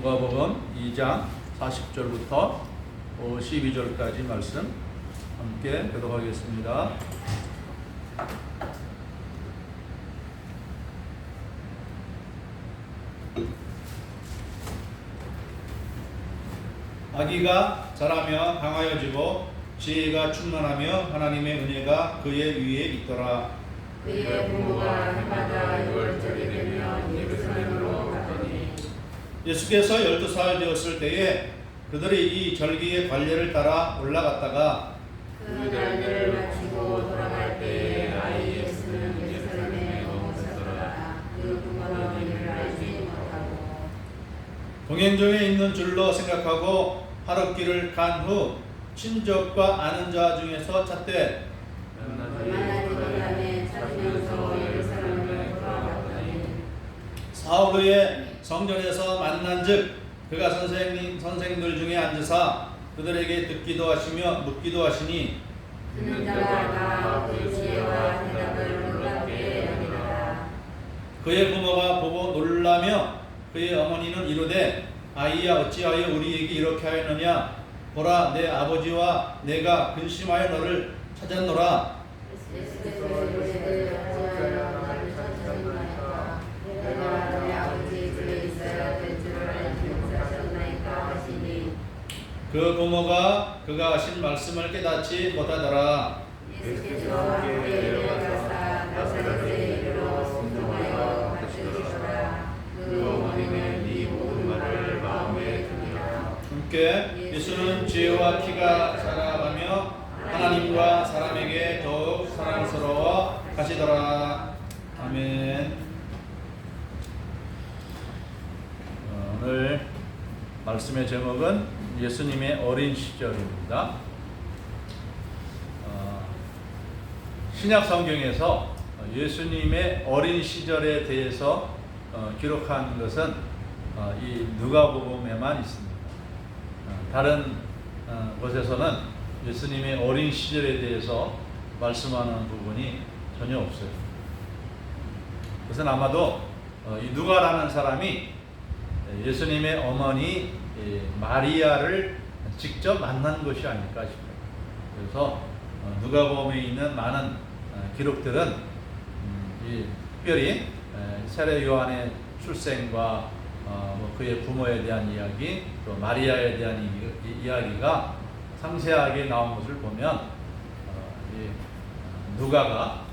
누가복음 2장 40절부터 52절까지 말씀 함께 교독하겠습니다. 아기가 자라며 강하여지고 지혜가 충만하며 하나님의 은혜가 그의 위에 있더라. 그의 부모가 해마다 6월절이 되면 예루살렘으로 가더니 예수께서 12살 되었을 때에 그들이 이 절기의 관례를 따라 올라갔다가 그 날들을 마치고 돌아갈 때에 아이 예수는 예루살렘에 머물렀더라. 그 부모는 이를 알지 못하고 동행 중에 있는 줄로 생각하고 하룻길을 간 후 친족과 아는 자 중에서 찾되 만나지 못하니 찾으면서 예루살렘에 돌아갔더니 사흘 후에 성전에서 만난즉 그가 선생들 중에 앉으사 그들에게 듣기도 하시며 묻기도 하시니 듣는 자가 그 지혜와 대답을 놀랍게 여기더라. 그의 부모가 보고 놀라며 그의 어머니는 이르되 아이야 어찌하여 우리에게 이렇게 하였느냐 보라 내 아버지와 내가 근심하여 너를 찾았노라. 예수께서 이르시되 어찌하여 나를 찾으셨나이까 내가 내 아버지 집에 있어야 될 줄을 알지 못하셨나이까 하시니 그 부모가 그가 하신 말씀을 깨닫지 못하더라. 예수께서 함께 내려가사 나사렛에 이르러 순종하여 가르치시더라. 그 어머니는 이 모든 말을 마음에 두니라. 함께 예수는 지혜와 키가 자라가며 하나님과 사람에게 더욱 사랑스러워 가시더라. 아멘. 오늘 말씀의 제목은 예수님의 어린 시절입니다. 신약 성경에서 예수님의 어린 시절에 대해서 기록한 것은 이 누가복음에만 있습니다. 다른 곳에서는 예수님의 어린 시절에 대해서 말씀하는 부분이 전혀 없어요. 그것은 아마도 이 누가라는 사람이 예수님의 어머니 마리아를 직접 만난 것이 아닐까 싶어요. 그래서 누가복음에 있는 많은 기록들은 특별히 세례 요한의 출생과 그의 부모에 대한 이야기, 또 마리아에 대한 이야기가 상세하게 나온 것을 보면 누가가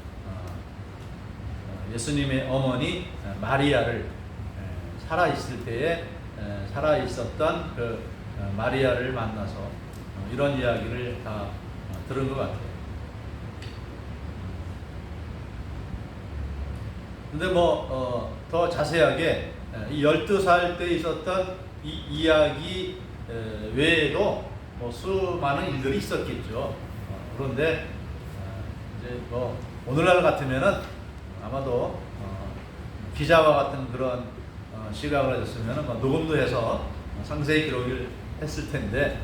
예수님의 어머니 마리아를 살아있을 때에 살아있었던 그 마리아를 만나서 이런 이야기를 다 들은 것 같아요. 근데 더 자세하게 이 12살 때 있었던 이 이야기 외에도 수많은 일들이 있었겠죠. 그런데 이제 오늘날 같으면은 아마도 기자와 같은 그런 시각을 가졌으면 녹음도 해서 상세히 기록을 했을 텐데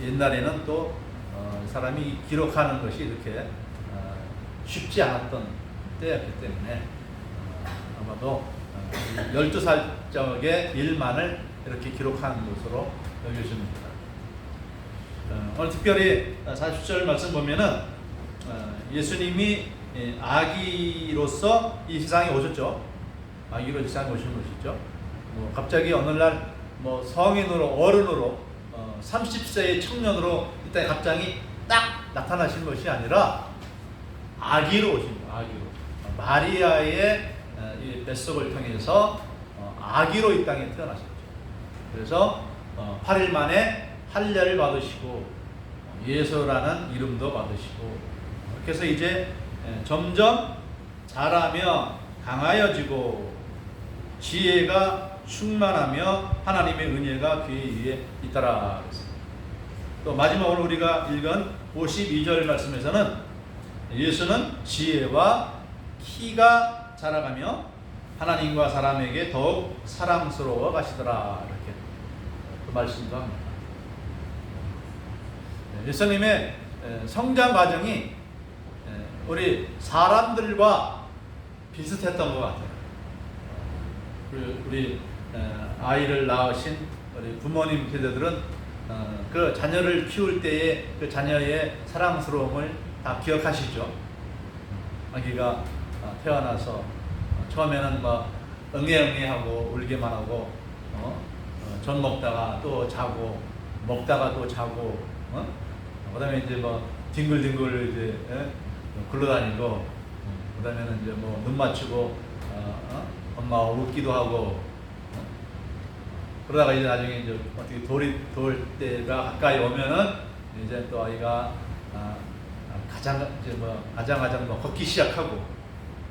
옛날에는 또 사람이 기록하는 것이 이렇게 쉽지 않았던 때였기 때문에 아마도 12살적의 일만을 이렇게 기록하는 것으로 여겨집니다. 오늘 특별히 40절 말씀 보면은 예수님이 아기로서 이 세상에 오셨죠. 아기로 세상에 오신 것이죠. 갑자기 어느 날 성인으로 어른으로 30세의 청년으로 이 땅에 갑자기 딱 나타나신 것이 아니라 아기로 오신 거예요. 아기로 마리아의 이 뱃속을 통해서 아기로 이 땅에 태어나셨죠. 그래서 8일 만에 할례를 받으시고 예수라는 이름도 받으시고 그래서 이제 점점 자라며 강하여지고 지혜가 충만하며 하나님의 은혜가 그의 위에 있더라. 또 마지막으로 우리가 읽은 52절 말씀에서는 예수는 지혜와 키가 자라가며 하나님과 사람에게 더욱 사랑스러워 가시더라. 이렇게 그 말씀도 합니다. 예수님의 성장 과정이 우리 사람들과 비슷했던 것 같아요. 우리 아이를 낳으신 우리 부모님 세대들은 그 자녀를 키울 때의 그 자녀의 사랑스러움을 다 기억하시죠. 아기가 태어나서 처음에는 뭐 응애응애하고 울기만 하고 전 먹다가 또 자고 먹다가 또 자고 그다음에 이제 뭐 뒹굴뒹굴 이제 굴러다니고 그다음에는 이제 뭐 눈 맞추고 엄마가 웃기도 하고 그러다가 이제 나중에 이제 어떻게 돌 때가 가까이 오면은 이제 또 아이가 가장 뭐 걷기 시작하고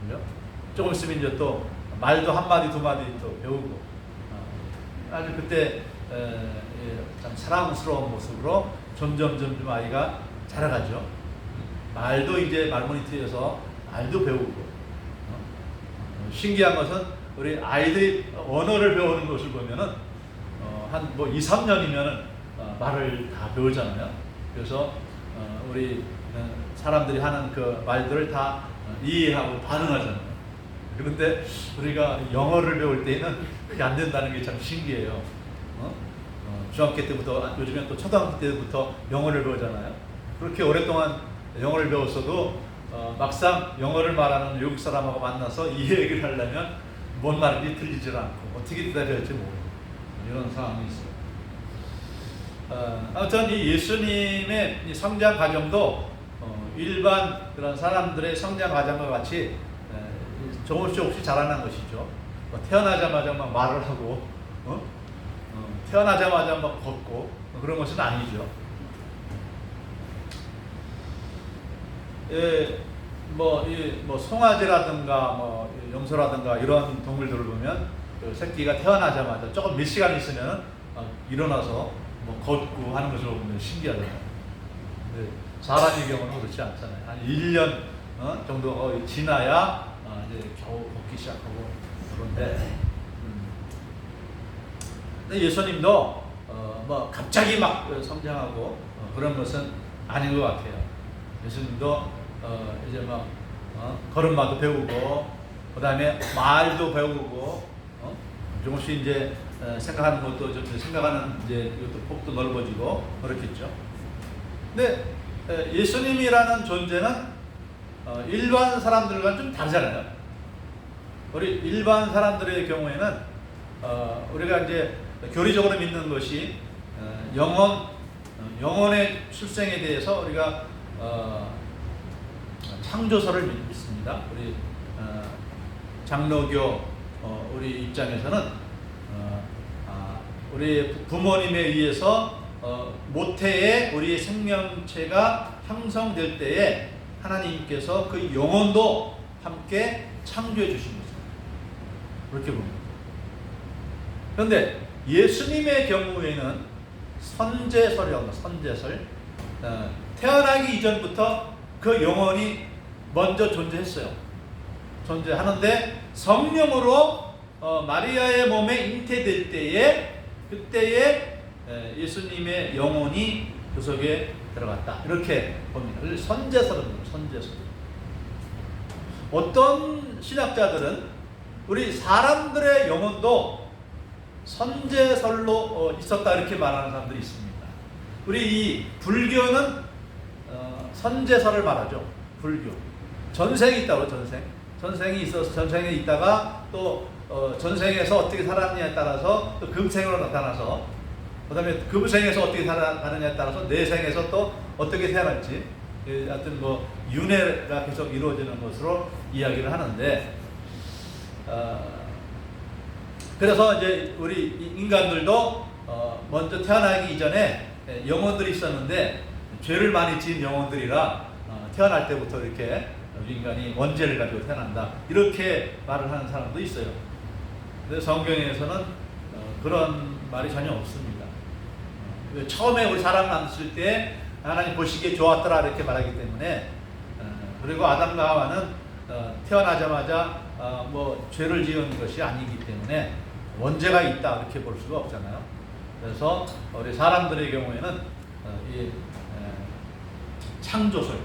그죠? 조금 있으면 이제 또 말도 한 마디 두 마디 또 배우고 아주 그때 참 사랑스러운 모습으로 점점 아이가 자라가죠. 말도 이제 말모니터에서 말도 배우고 신기한 것은 우리 아이들이 언어를 배우는 것을 보면은 한 뭐 2, 3년이면은 말을 다 배우잖아요. 그래서 우리 사람들이 하는 그 말들을 다 이해하고 반응하잖아요. 그런데 우리가 영어를 배울 때는 그게 안 된다는 게 참 신기해요. 중학교 때부터 요즘엔 또 초등학교 때부터 영어를 배우잖아요. 그렇게 오랫동안 영어를 배웠어도 막상 영어를 말하는 외국 사람하고 만나서 이 얘기를 하려면 뭔 말인지 들리질 않고 어떻게 대답해야 할지 모르고 이런 상황이 있어요. 아무튼 이 예수님의 이 성장 과정도 일반 그런 사람들의 성장 과정과 같이 조금씩 자라난 것이죠. 태어나자마자 막 말을 하고 태어나자마자 막 걷고 그런 것은 아니죠. 뭐 송아지라든가 뭐 염소라든가 이런 동물들을 보면 그 새끼가 태어나자마자 조금 몇 시간 있으면 일어나서 뭐 걷고 하는 것을 보면 신기하잖아요. 근데 사람의 경우는 그렇지 않잖아요. 한 1년 정도 지나야 이제 겨우 걷기 시작하고 그런데 근데 예수님도 뭐 갑자기 막 성장하고 그런 것은 아닌 것 같아요. 예수님도 이제 막 걸음마도 배우고 그다음에 말도 배우고 조금씩 이제 생각하는 것도 좀 생각하는 이제 이것도 폭도 넓어지고 그렇겠죠. 근데 예수님이라는 존재는 일반 사람들과는 좀 다르잖아요. 우리 일반 사람들의 경우에는 우리가 이제 교리적으로 믿는 것이 영혼의 출생에 대해서 우리가 창조설을 믿습니다. 우리 장로교 우리 입장에서는 우리 부모님에 의해서 모태에 우리의 생명체가 형성될 때에 하나님께서 그 영혼도 함께 창조해 주신 것입니다. 그렇게 봅니다. 그런데 예수님의 경우에는 선제설이라고 합니다. 선제설. 태어나기 이전부터 그 영혼이 먼저 존재했어요. 존재하는데 성령으로 마리아의 몸에 잉태될 때에 그때에 예수님의 영혼이 그 속에 들어갔다. 이렇게 봅니다. 선제설입니다. 선제설. 어떤 신학자들은 우리 사람들의 영혼도 선제설로 있었다 이렇게 말하는 사람들이 있습니다. 우리 이 불교는 선제설을 말하죠. 불교. 전생이 있다고 전생이 있어서 전생에 있다가 또 전생에서 어떻게 살았느냐에 따라서 또 금생으로 나타나서 그다음에 금생에서 어떻게 살아가느냐에 따라서 내생에서 또 어떻게 태어날지 하여튼 뭐 윤회가 계속 이루어지는 것으로 이야기를 하는데 그래서 이제 우리 인간들도 먼저 태어나기 이전에 영혼들이 있었는데 죄를 많이 지은 영혼들이라 태어날 때부터 이렇게 인간이 원죄를 가지고 태어난다 이렇게 말을 하는 사람도 있어요. 근데 성경에서는 그런 말이 전혀 없습니다. 처음에 우리 사람 만드실 때 하나님 보시기에 좋았더라 이렇게 말하기 때문에 그리고 아담과 하와는 태어나자마자 뭐 죄를 지은 것이 아니기 때문에 원죄가 있다 이렇게 볼 수가 없잖아요. 그래서 우리 사람들의 경우에는 이 창조설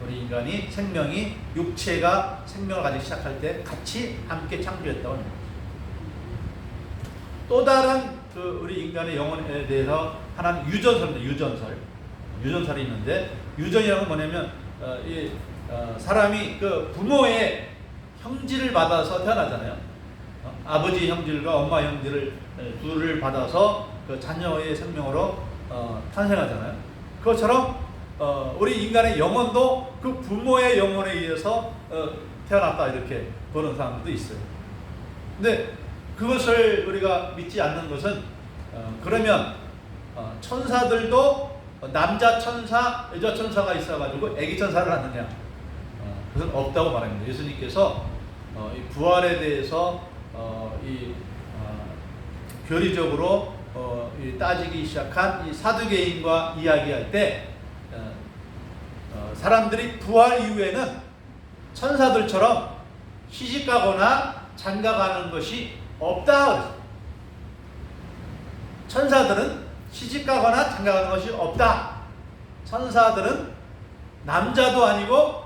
우리 인간이 생명이 육체가 생명을 가지기 시작할 때 같이 함께 창조했다고 합니다. 또 다른 그 우리 인간의 영혼에 대해서 하나는 유전설입니다. 유전설이 있는데, 유전이라는 건 뭐냐면 사람이 그 부모의 형질을 받아서 태어나잖아요. 아버지 형질과 엄마 형질을 둘을 받아서 그 자녀의 생명으로 탄생하잖아요. 그것처럼 우리 인간의 영혼도 그 부모의 영혼에 의해서 태어났다, 이렇게 보는 사람들도 있어요. 근데 그것을 우리가 믿지 않는 것은 그러면 천사들도 남자 천사, 여자 천사가 있어가지고 애기 천사를 낳느냐? 그것은 없다고 말합니다. 예수님께서 이 부활에 대해서 교리적으로 따지기 시작한 이 사두개인과 이야기할 때 사람들이 부활 이후에는 천사들처럼 시집가거나 장가가는 것이 없다 그랬어요. 천사들은 시집가거나 장가가는 것이 없다. 천사들은 남자도 아니고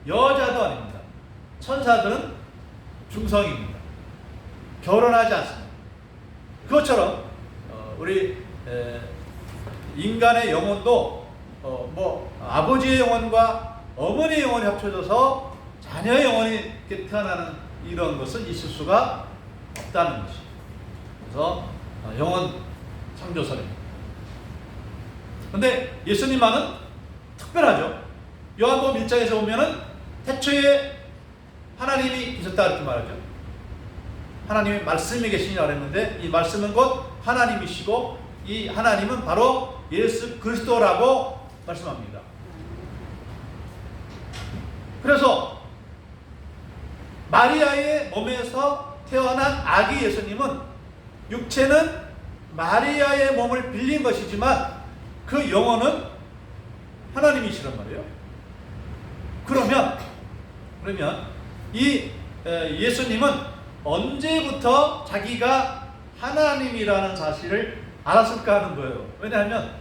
여자도 아닙니다. 천사들은 중성입니다. 결혼하지 않습니다. 그것처럼 우리 인간의 영혼도 아버지의 영혼과 어머니의 영혼이 합쳐져서 자녀의 영혼이 태어나는 이런 것은 있을 수가 없다는 것이. 그래서 영혼 창조설입니다. 그런데 예수님만은 특별하죠. 요한복음 1장에서 보면은 태초에 하나님이 계셨다 이렇게 말하죠. 하나님이 말씀이 계시니라 그랬는데, 이 말씀은 곧 하나님이시고 이 하나님은 바로 예수 그리스도라고 말씀합니다. 그래서 마리아의 몸에서 태어난 아기 예수님은 육체는 마리아의 몸을 빌린 것이지만 그 영혼은 하나님이시란 말이에요. 그러면 이 예수님은 언제부터 자기가 하나님이라는 사실을 알았을까 하는 거예요. 왜냐하면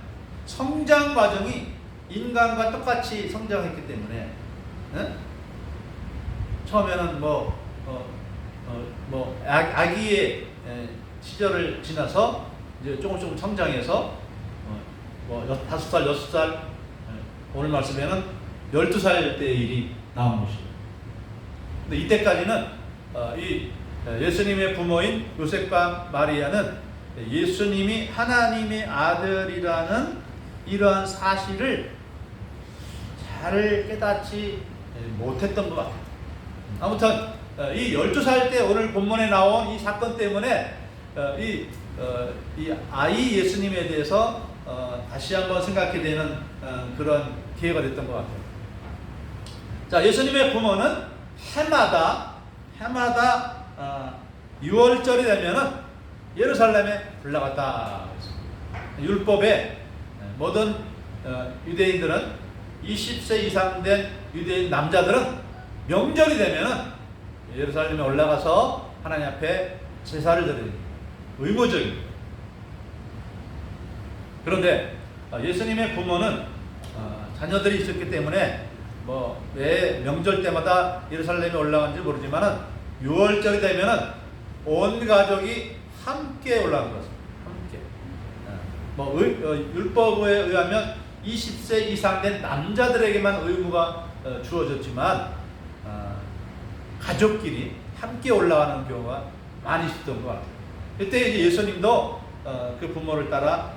성장 과정이 인간과 똑같이 성장했기 때문에, 처음에는 아기의 시절을 지나서 이제 조금 성장해서 5살, 6살, 오늘 말씀에는 12살 때의 일이 나온 것이죠. 근데 이때까지는 이 예수님의 부모인 요셉과 마리아는 예수님이 하나님의 아들이라는 이러한 사실을 잘 깨닫지 못했던 것 같아요. 아무튼 이 12살 때 오늘 본문에 나온 이 사건 때문에 이 아이 예수님에 대해서 다시 한번 생각하게 되는 그런 기회가 됐던 것 같아요. 자, 예수님의 부모는 해마다 6월절이 되면은 예루살렘에 올라갔다. 율법에 모든 유대인들은 20세 이상 된 유대인 남자들은 명절이 되면은 예루살렘에 올라가서 하나님 앞에 제사를 드리는 의무적입니다. 그런데 예수님의 부모는 자녀들이 있었기 때문에 매 명절 때마다 예루살렘에 올라간지 모르지만은 6월절이 되면은 온 가족이 함께 올라간 것입니다. 함께. 율법에 의하면 20세 이상 된 남자들에게만 의무가 주어졌지만 가족끼리 함께 올라가는 경우가 많이 있었던 것 같아요. 이때 이제 예수님도 그 부모를 따라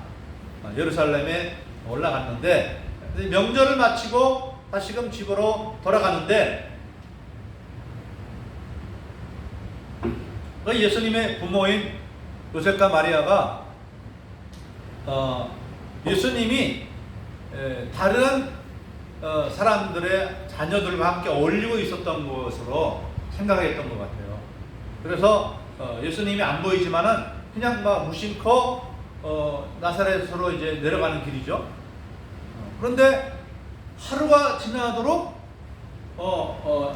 예루살렘에 올라갔는데, 명절을 마치고 다시금 집으로 돌아가는데, 예수님의 부모인 요셉과 마리아가 예수님이 다른 사람들의 자녀들과 함께 어울리고 있었던 것으로 생각했던 것 같아요. 그래서 예수님이 안 보이지만은 그냥 무심코 나사렛으로 이제 내려가는 길이죠. 그런데 하루가 지나도록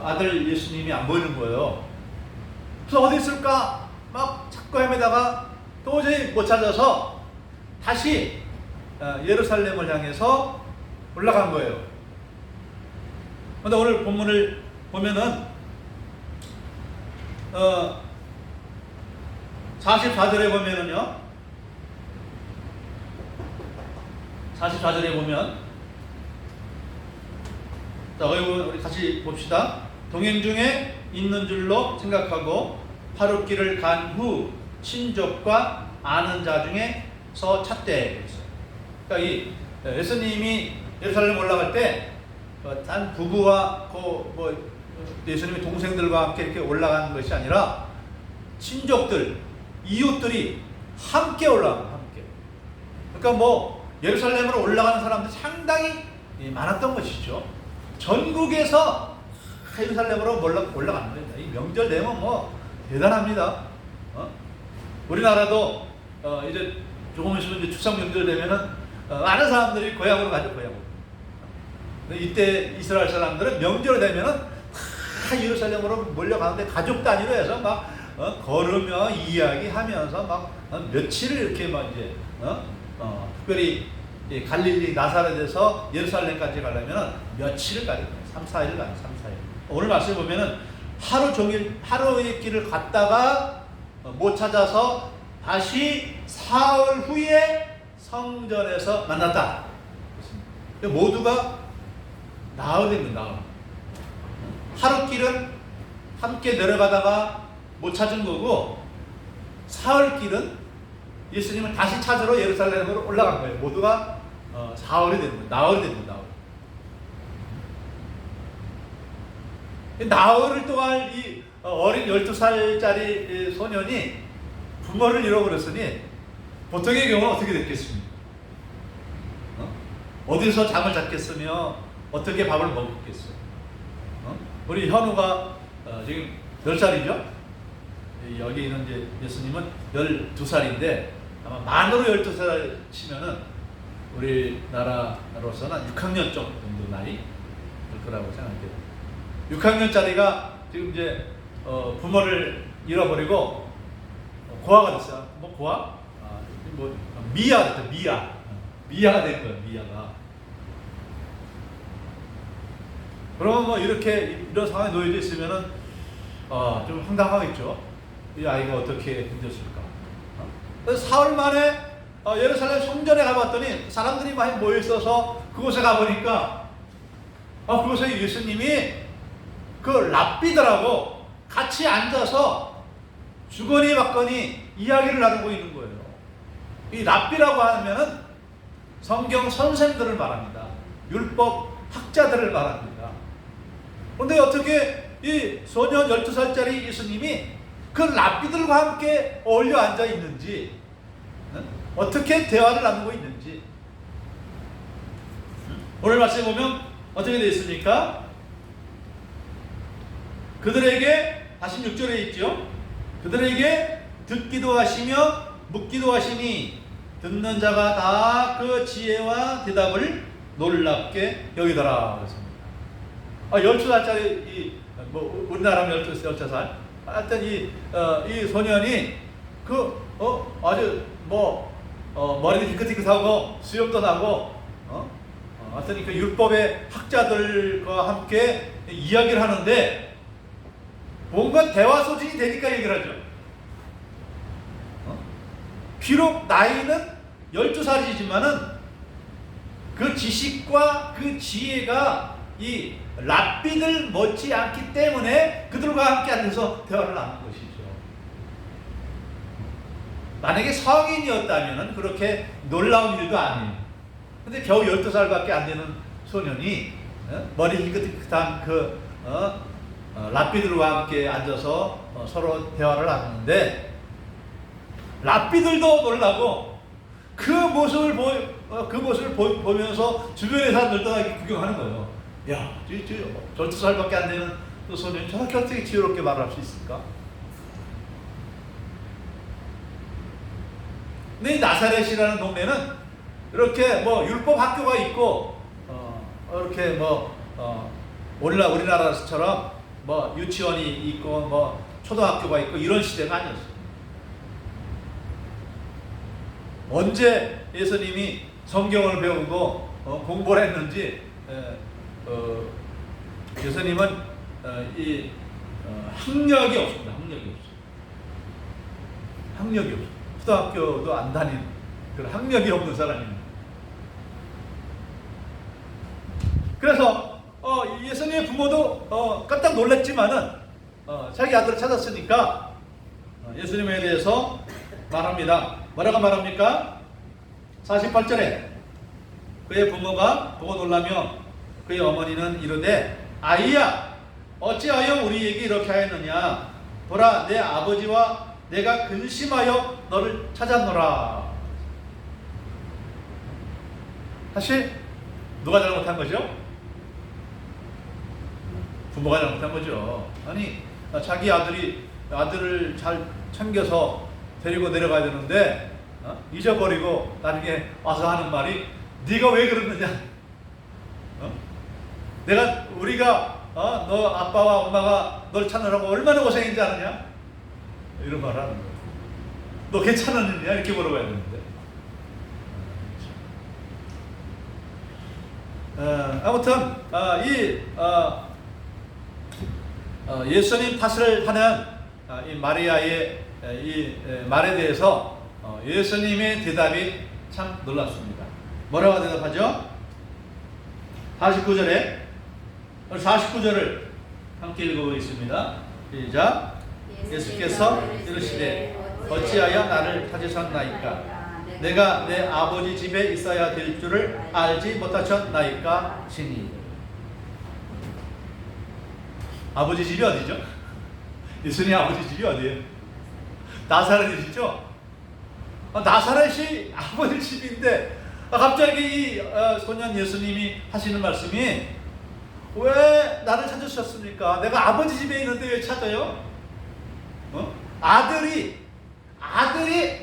아들 예수님이 안 보이는 거예요. 그래서 어디 있을까 막 찾고 헤매다가 도저히 못 찾아서 다시 예루살렘을 향해서 올라간 거예요. 그런데 오늘 본문을 보면은 44절에 보면은요. 44절에 보면, 자, 우리 같이 봅시다. 동행 중에 있는 줄로 생각하고 하룻길을 간 후 친족과 아는 자 중에서 찾되. 그러니까 이 예수님이 예루살렘 올라갈 때 단 부부와 예수님의 동생들과 함께 이렇게 올라가는 것이 아니라 친족들, 이웃들이 함께 올라갑니다. 함께. 그러니까 예루살렘으로 올라가는 사람들이 상당히 많았던 것이죠. 전국에서 예루살렘으로 올라가는 겁니다. 이 명절 되면 대단합니다. 우리나라도 이제 조금 있으면 이제 추석 명절 되면은 많은 사람들이 고향으로 가죠. 고향으로. 근데 이때 이스라엘 사람들은 명절 되면은 다 예루살렘으로 몰려가는데 가족 단위로 해서 막 걸으며 이야기하면서 막 며칠을 이렇게 막 이제 특별히 갈릴리 나사렛에서 예루살렘까지 가려면 며칠을 가야 돼요. 3, 4일을 가요. 3, 4일. 오늘 말씀 보면은 하루 종일 하루의 길을 갔다가 못 찾아서 다시 사흘 후에 성전에서 만났다. 모두가 나흘입니다. 나흘. 하루 길은 함께 내려가다가 못 찾은 거고, 사흘 길은 예수님을 다시 찾으러 예루살렘으로 올라간 거예요. 모두가 사흘이 되는 거예요. 나흘이 되는 거예요. 나흘을 동안 이 어린 12살짜리 소년이 부모를 잃어버렸으니 보통의 경우는 어떻게 됐겠습니까? 어디서 잠을 잤겠으며 어떻게 밥을 먹었겠어요? 우리 현우가 지금 10살이죠? 여기 있는 이제 예수님은 12살인데 아마 만으로 12살 치면은 우리나라로서는 6학년 정도 나이 될 거라고 생각해요. 6학년짜리가 지금 이제 부모를 잃어버리고 고아가 됐어요. 고아? 미아가 됐죠. 미아가 된 거예요. 미아가. 그러면 이렇게 이런 상황에 놓여져 있으면은 좀 황당하겠죠. 이 아이가 어떻게 견뎠을까? 그래서 사흘 만에 예루살렘 성전에 가봤더니 사람들이 많이 모여 있어서 그곳에 가보니까 그곳에 예수님이 그 랍비들하고 같이 앉아서 주거니 받거니 이야기를 나누고 있는 거예요. 이 랍비라고 하면은 성경 선생들을 말합니다. 율법 학자들을 말합니다. 그런데 어떻게 이 소년 12살짜리 예수님이 그 랍비들과 함께 어울려 앉아 있는지, 어떻게 대화를 나누고 있는지 오늘 말씀에 보면 어떻게 되어 있습니까? 그들에게, 46절에 있죠. 그들에게 듣기도 하시며 묻기도 하시니 듣는 자가 다 그 지혜와 대답을 놀랍게 여기더라. 그렇습니다. 12살짜리 우리나라면 12살. 하여튼 이 소년이 아주 머리도 희끗희끗하고 수염도 나고 하여튼 그 율법의 학자들과 함께 이야기를 하는데 뭔가 대화 소진이 되니까 얘기를 하죠. 비록 나이는 12살이지만은 그 지식과 그 지혜가 이 랍비들 못지않기 때문에 그들과 함께 앉아서 대화를 나눈 것이죠. 만약에 성인이었다면 그렇게 놀라운 일도 아니에요. 근데 겨우 12살밖에 안 되는 소년이 머리 희끗희끗한 랍비들과 함께 앉아서 서로 대화를 나누는데 랍비들도 놀라고 그 모습을 보면서 주변의 사람들도 구경하는 거예요. 야, 12살밖에 안 되는 그 소년이 저렇게 어떻게 지혜롭게 말할 수 있을까? 근데 이 나사렛이라는 동네는 이렇게 율법 학교가 있고 이렇게 우리나라처럼 유치원이 있고 초등학교가 있고 이런 시대가 아니었어요. 언제 예수님이 성경을 배우고 공부를 했는지 예수님은 학력이 없습니다. 학력이 없어. 초등학교도 안 다닌 그런 학력이 없는 사람입니다. 그래서 예수님의 부모도 깜짝 놀랐지만은 자기 아들을 찾았으니까 예수님에 대해서 말합니다. 뭐라고 말합니까? 48절에 그의 부모가 보고 놀라며 그의 어머니는 이르되 아이야 어찌하여 우리에게 이렇게 하였느냐 보라 내 아버지와 내가 근심하여 너를 찾았노라. 사실 누가 잘못한 거죠? 부모가 잘못한 거죠. 아니 자기 아들을 잘 챙겨서 데리고 내려가야 되는데 잊어버리고 나중에 와서 하는 말이 네가 왜 그러느냐? 우리가 너 아빠와 엄마가 널 찾느라고 얼마나 고생했는지 아느냐? 이런 말 하는 거예요. 너 괜찮았느냐? 이렇게 물어봐야 되는데. 아무튼 예수님 탓을 하는 이 마리아의 이 말에 대해서 예수님의 대답이 참 놀랍습니다. 뭐라고 대답하죠? 49절을 함께 읽어보겠습니다. 시작. 예수께서 이르시되 어찌하여 나를 찾으셨나이까? 내가 내 아버지 집에 있어야 될 줄을 알지 못하셨나이까? 시니. 아버지 집이 어디죠? 예수님 아버지 집이 어디예요? 나사렛이죠? 나사렛이 아버지 집인데 갑자기 이 소년 예수님이 하시는 말씀이 왜 나를 찾으셨습니까? 내가 아버지 집에 있는데 왜 찾아요? 아들이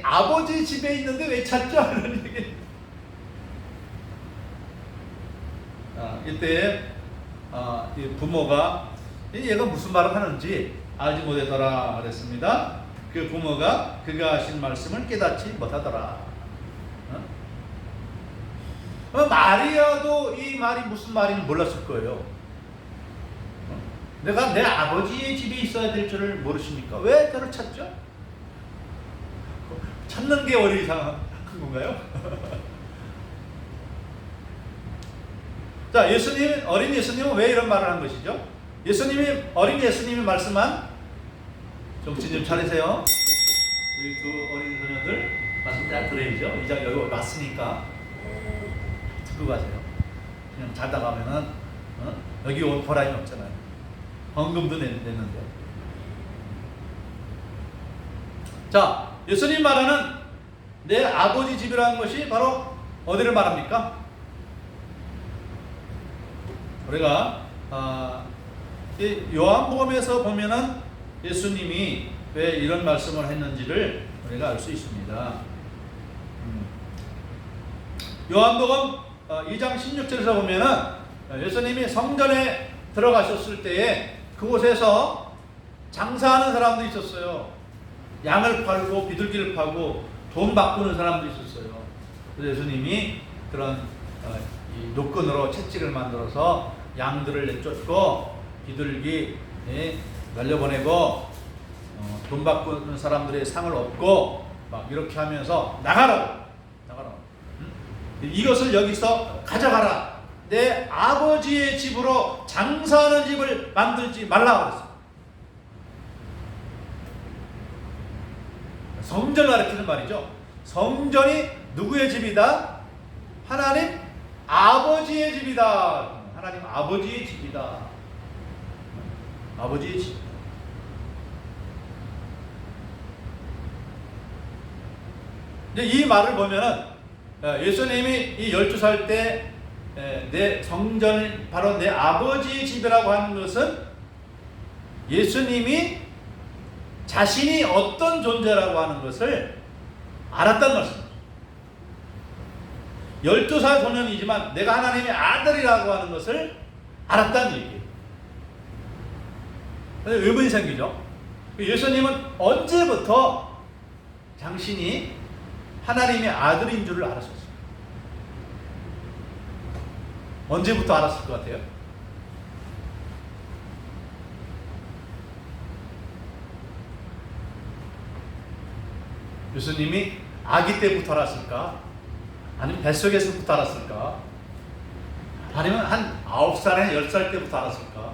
아버지 집에 있는데 왜 찾죠? 이런 얘기. 이때 이 부모가 얘가 무슨 말을 하는지 알지 못하더라 그랬습니다. 그 부모가 그가 하신 말씀을 깨닫지 못하더라. 마리아도 이 말이 무슨 말인지 몰랐을 거예요. 내가 내 아버지의 집에 있어야 될 줄을 모르십니까? 왜 저를 찾죠? 찾는 게 어리 이상한 건가요? 자, 어린 예수님은 왜 이런 말을 한 것이죠? 어린 예수님이 말씀한 정신 좀 차리세요. 우리 두 어린 소녀들 말씀 잘 들어야죠. 이제 여기 왔으니까 듣고 가세요. 그냥 자다 가면은 여기 온 보람이 없잖아요. 헌금도 냈는데. 자, 예수님 말하는 내 아버지 집이라는 것이 바로 어디를 말합니까? 우리가 요한복음에서 보면은 예수님이 왜 이런 말씀을 했는지를 우리가 알 수 있습니다. 요한복음 2장 16절에서 보면은 예수님이 성전에 들어가셨을 때에 그곳에서 장사하는 사람도 있었어요. 양을 팔고 비둘기를 파고 돈 바꾸는 사람도 있었어요. 그래서 예수님이 그런 이 노끈으로 채찍을 만들어서 양들을 내쫓고 비둘기 날려보내고 돈 바꾸는 사람들의 상을 얻고 막 이렇게 하면서 나가라고. 이것을 여기서 가져가라. 내 아버지의 집으로 장사하는 집을 만들지 말라고 그랬어요. 성전을 가리키는 말이죠. 성전이 누구의 집이다? 하나님 아버지의 집이다. 하나님 아버지의 집이다. 아버지의 집. 이 말을 보면은 예수님이 이 12살 때 내 성전이 바로 내 아버지의 집이라고 하는 것은 예수님이 자신이 어떤 존재라고 하는 것을 알았다는 말씀입니다. 12살 소년이지만 내가 하나님의 아들이라고 하는 것을 알았다는 얘기예요. 그래서 의문이 생기죠. 예수님은 언제부터 당신이 하나님의 아들인 줄을 알았었어요? 언제부터 알았을 것 같아요? 예수님이 아기 때부터 알았을까? 아니면 뱃속에서부터 알았을까? 아니면 한 9살에 10살 때부터 알았을까?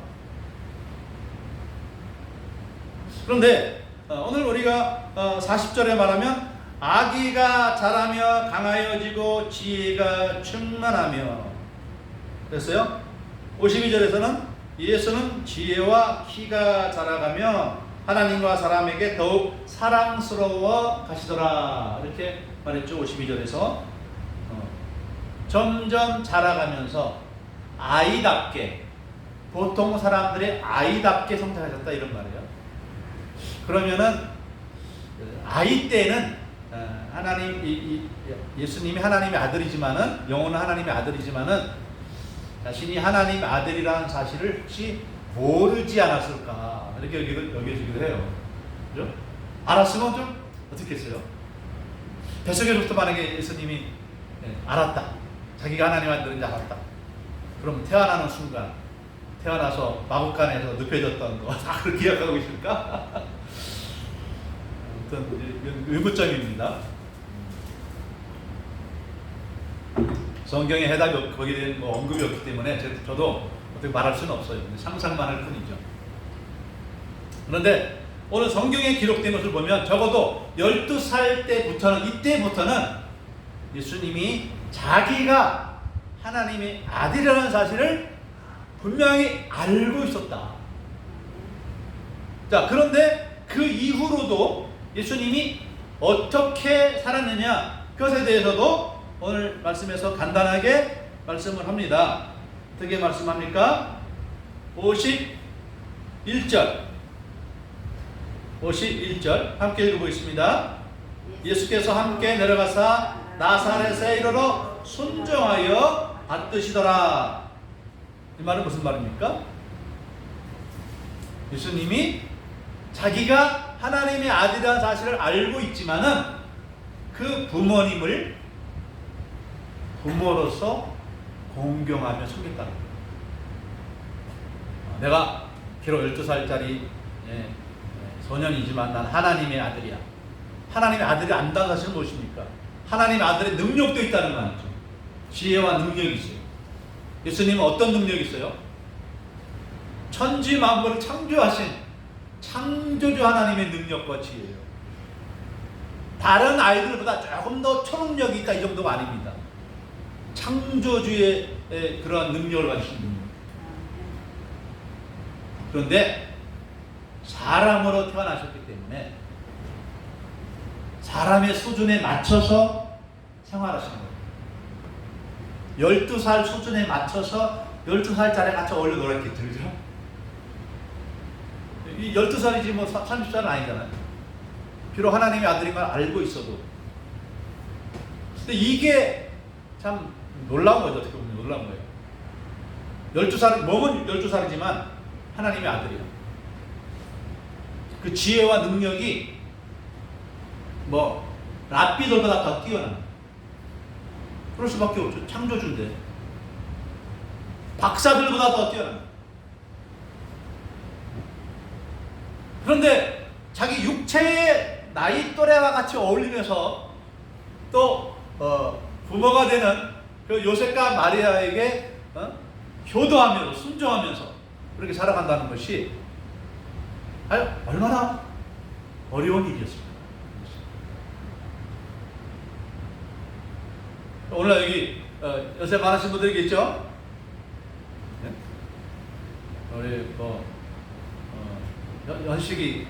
그런데 오늘 우리가 40절에 말하면 아기가 자라며 강하여지고 지혜가 충만하며 그랬어요. 52절에서는 예수는 지혜와 키가 자라가며 하나님과 사람에게 더욱 사랑스러워 가시더라 이렇게 말했죠. 52절에서 점점 자라가면서 아이답게 보통 사람들의 아이답게 성장하셨다 이런 말이에요. 그러면은 아이 때는 하나님 예수님이 하나님의 아들이지만은 영혼은 하나님의 아들이지만은 자신이 하나님의 아들이라는 사실을 혹시 모르지 않았을까 이렇게 여겨지기도 해요. 그죠? 알았으면 좀 어떻게 했어요? 뱃속에서부터 만약에 예수님이 알았다. 자기가 하나님의 아들인지 알았다. 그럼 태어나는 순간 태어나서 마구간에서 눕혀졌던 거 다 그렇게 기억하고 있을까? 어떤 의구점입니다. 성경에 해답이 거기에 대한 언급이 없기 때문에 저도 어떻게 말할 수는 없어요. 상상만 할 뿐이죠. 그런데 오늘 성경에 기록된 것을 보면 적어도 12살 때부터는 이때부터는 예수님이 자기가 하나님의 아들이라는 사실을 분명히 알고 있었다. 자, 그런데 그 이후로도 예수님이 어떻게 살았느냐 그것에 대해서도 오늘 말씀에서 간단하게 말씀을 합니다. 어떻게 말씀합니까? 51절 함께 읽어보겠습니다. 예수께서 함께 내려가사 나사렛에 이르러 순종하여 받드시더라. 이 말은 무슨 말입니까? 예수님이 자기가 하나님의 아들이라는 사실을 알고 있지만은 그 부모님을 부모로서 공경하며 섬겼다는 거예요. 내가 비록 12살짜리 소년이지만 난 하나님의 아들이야. 하나님의 아들이 안다는 사실은 무엇입니까? 하나님의 아들의 능력도 있다는 말이죠. 지혜와 능력이 있어요. 예수님은 어떤 능력이 있어요? 천지 만물을 창조하신 창조주 하나님의 능력과 지혜예요. 다른 아이들보다 조금 더 초능력이 있다 이 정도가 아닙니다. 창조주의 그러한 능력을 가지신 분. 그런데 사람으로 태어나셨기 때문에 사람의 수준에 맞춰서 생활하시는 거예요. 12살 수준에 맞춰서 12살짜리 같이 어울려 놀았겠죠. 그죠? 이 12살이지 뭐 30살은 아니잖아요. 비록 하나님의 아들인 걸 알고 있어도. 근데 이게 참 놀라운 거죠. 어떻게 보면 놀라운 거예요. 12살, 몸은 12살이지만 하나님의 아들이에요. 그 지혜와 능력이 뭐 랍비들보다 더 뛰어난. 그럴 수밖에 없죠. 창조주인데. 박사들보다 더 뛰어난. 그런데 자기 육체의 나이 또래와 같이 어울리면서 또 부모가 되는 그 요셉과 마리아에게 효도하면서 순종하면서 그렇게 살아간다는 것이 얼마나 어려운 일이었습니다. 오늘 여기 연세 많으신 분들이 계시죠? 네? 우리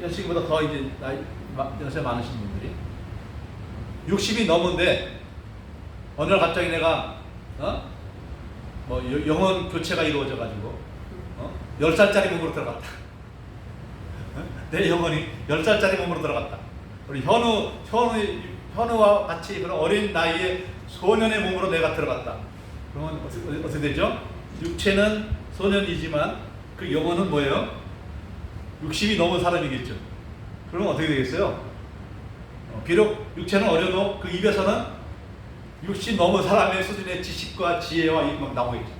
연식이보다 더 이제 연세 많으신 분들이 60이 넘은데 어느 날 갑자기 내가 영혼 교체가 이루어져 가지고 10살짜리 몸으로 들어갔다. 내 영혼이 10살짜리 몸으로 들어갔다. 우리 현우와 같이 그런 어린 나이에 소년의 몸으로 내가 들어갔다. 그러면 어떻게 되죠? 육체는 소년이지만 그 영혼은 뭐예요? 60이 넘은 사람이겠죠. 그러면 어떻게 되겠어요? 비록 육체는 어려도 그 입에서는 60 넘은 사람의 수준의 지식과 지혜와 이런 막 나오겠죠.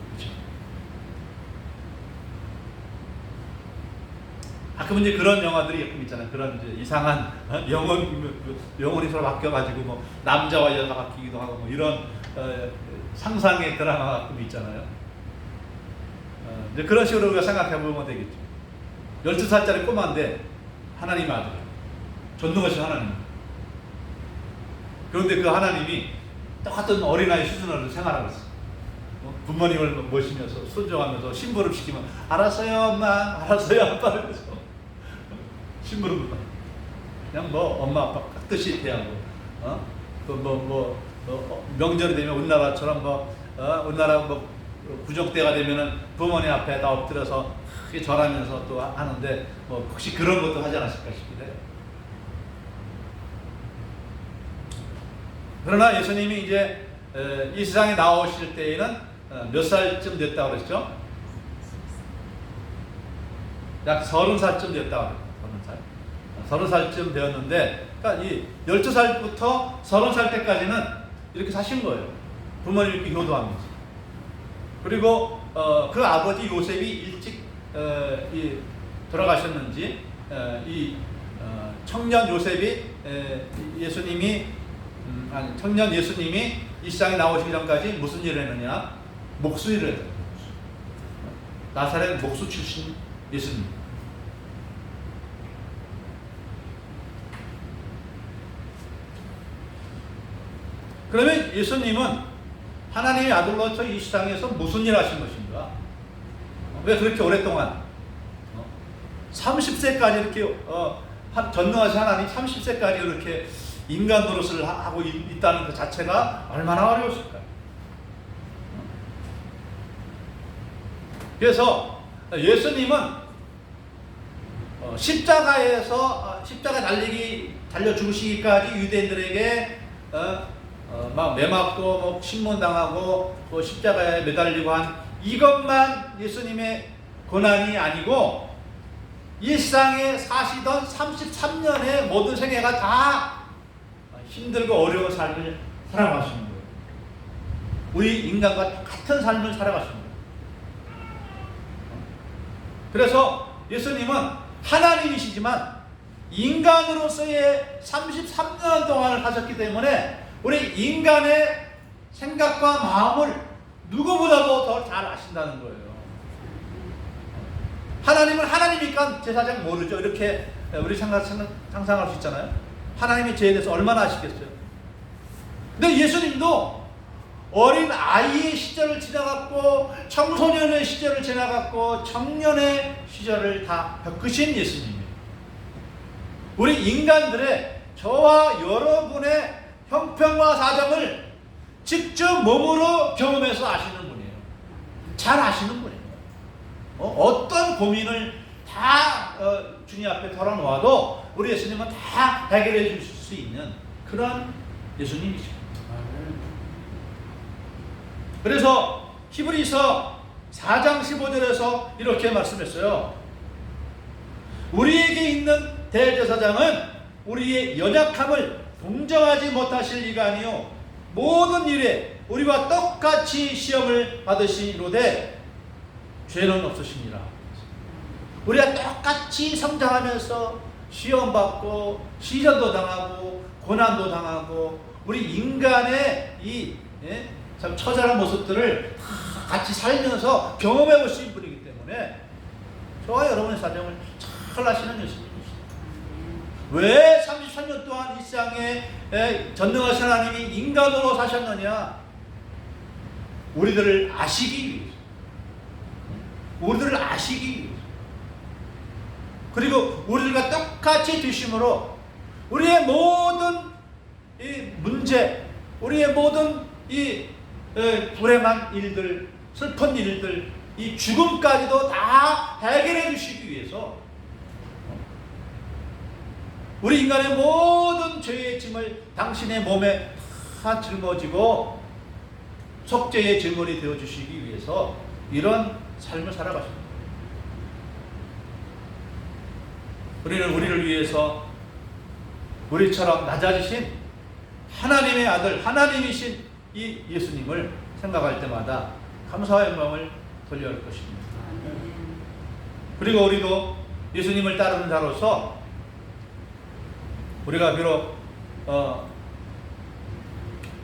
그렇죠? 가끔 이제 그런 영화들이 가끔 있잖아요. 그런 이제 이상한 영혼이 서로 바뀌어가지고 뭐 남자와 여자가 바뀌기도 하고 뭐 이런 상상의 드라마가 가끔 있잖아요. 이제 그런 식으로 우리가 생각해 보면 되겠죠. 12살짜리 꼬마인데 하나님 아들이에요. 전능하신 하나님. 그런데 그 하나님이 똑같은 어린아이 수준으로 생활하고 있어요. 부모님을 모시면서 순종하면서 심부름 시키면 알았어요 엄마, 알았어요 아빠 그래서 심부름 그냥 뭐 엄마 아빠 뜻이 대하고 명절이 되면 우리나라처럼 우리나라 구정때가 되면은 부모님 앞에 다 엎드려서 크게 절하면서 또 하는데 뭐 혹시 그런 것도 하지 않았을까 싶기도 해요. 그러나 예수님이 이제 이 세상에 나오실 때에는 몇 살쯤 됐다고 그랬죠? 약 30살쯤 됐다고 그랬어요. 30살쯤 되었는데, 그러니까 이 12살부터 30살 때까지는 이렇게 사신 거예요. 부모님께 효도하면서. 그리고 그 아버지 요셉이 일찍 돌아가셨는지 청년 요셉이 청년 예수님이 이 세상에 나오시기 전까지 무슨 일을 했느냐? 목수 일을 했어요. 나사렛 목수 출신 예수님. 그러면 예수님은 하나님의 아들로서 이 세상에서 무슨 일을 하신 것인가? 왜 그렇게 오랫동안 30세까지 이렇게 전능하신 하나님 30세까지 이렇게 인간 노릇을 하고 있다는 그 자체가 얼마나 어려웠을까요? 그래서 예수님은 십자가에서 십자가 달려 죽으시기까지 유대인들에게 막 매맞고 뭐 신문당하고 또 십자가에 매달리고 한 이것만 예수님의 고난이 아니고 일상에 사시던 33년의 모든 생애가 다 힘들고 어려운 삶을 살아가시는 거예요. 우리 인간과 똑같은 삶을 살아가시는 거예요. 그래서 예수님은 하나님이시지만 인간으로서의 33년 동안을 사셨기 때문에 우리 인간의 생각과 마음을 누구보다도 더 잘 아신다는 거예요. 하나님은 하나님이니까 제사장 모르죠. 이렇게 우리 상상할 수 있잖아요. 하나님의 죄에 대해서 얼마나 아시겠어요. 근데 예수님도 어린 아이의 시절을 지나갔고 청소년의 시절을 지나갔고 청년의 시절을 다 겪으신 예수님이에요. 우리 인간들의 저와 여러분의 형편과 사정을 직접 몸으로 경험해서 아시는 분이에요. 잘 아시는 분이에요. 어떤 고민을 다 주님 앞에 털어놓아도 우리 예수님은 다 해결해 주실 수 있는 그런 예수님이십니다. 그래서 히브리서 4장 15절에서 이렇게 말씀했어요. 우리에게 있는 대제사장은 우리의 연약함을 동정하지 못하실 이가 아니요 모든 일에 우리와 똑같이 시험을 받으시로되 죄는 없으시니라. 우리가 똑같이 성장하면서 시험받고 시련도 당하고 고난도 당하고 우리 인간의 이 참 처절한 모습들을 같이 살면서 경험해 보신 분이기 때문에 저와 여러분의 사정을 잘 아시는 예수님이시죠. 왜 33년 동안 이 세상에 전능하신 하나님이 인간으로 사셨느냐? 우리들을 아시기 위해서. 우리들을 아시기 위해서. 그리고 우리들과 똑같이 되심으로 우리의 모든 이 문제, 우리의 모든 이 불행한 일들, 슬픈 일들, 이 죽음까지도 다 해결해 주시기 위해서 우리 인간의 모든 죄의 짐을 당신의 몸에 다 짊어지고 속죄의 증언이 되어 주시기 위해서 이런 삶을 살아가십니다. 우리는 우리를 위해서 우리처럼 낮아지신 하나님의 아들, 하나님이신 이 예수님을 생각할 때마다 감사와 영광을 돌려야 할 것입니다. 그리고 우리도 예수님을 따르는 자로서 우리가 비록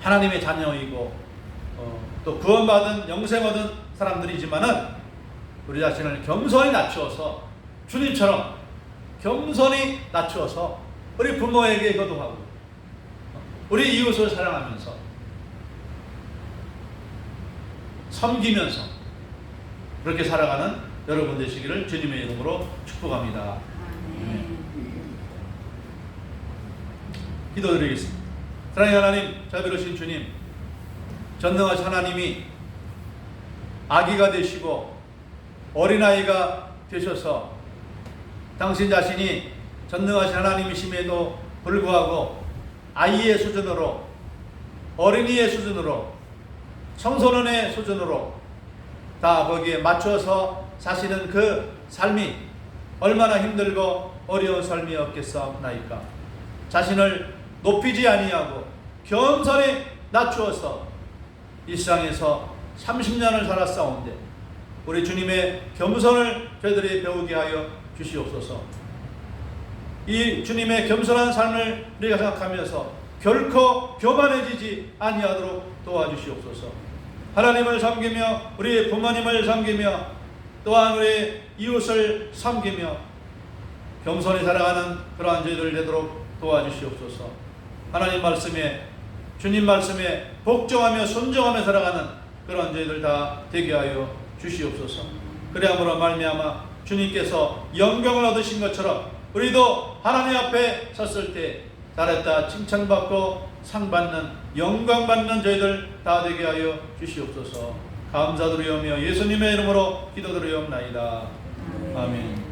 하나님의 자녀이고 또 구원받은 영생 얻은 사람들이지만은 우리 자신을 겸손히 낮추어서 주님처럼 겸손히 낮추어서 우리 부모에게 효도하고 우리 이웃을 사랑하면서 섬기면서 그렇게 살아가는 여러분 되시기를 주님의 이름으로 축복합니다. 기도드리겠습니다. 사랑의 하나님, 자비로우신 주님, 전능하신 하나님이 아기가 되시고 어린아이가 되셔서 당신 자신이 전능하신 하나님이심에도 불구하고 아이의 수준으로, 어린이의 수준으로, 청소년의 수준으로 다 거기에 맞춰서 사시는 그 삶이 얼마나 힘들고 어려운 삶이었겠사옵나이까. 자신을 높이지 아니하고 겸손히 낮추어서 이 세상에서 30년을 살았사온데 우리 주님의 겸손을 저희들이 배우게 하여 주시옵소서. 이 주님의 겸손한 삶을 우리가 생각하면서 결코 교만해지지 아니하도록 도와주시옵소서. 하나님을 섬기며 우리 부모님을 섬기며 또한 우리 이웃을 섬기며 겸손히 살아가는 그러한 저희들 되도록 도와주시옵소서. 하나님 말씀에, 주님 말씀에 복종하며 순종하며 살아가는 그런 저희들 다 되게 하여 주시옵소서. 그래야므로 말미암아 주님께서 영광을 얻으신 것처럼 우리도 하나님 앞에 섰을 때 잘했다 칭찬받고 상받는 영광받는 저희들 다 되게 하여 주시옵소서. 감사드리오며 예수님의 이름으로 기도드리옵나이다. 아멘.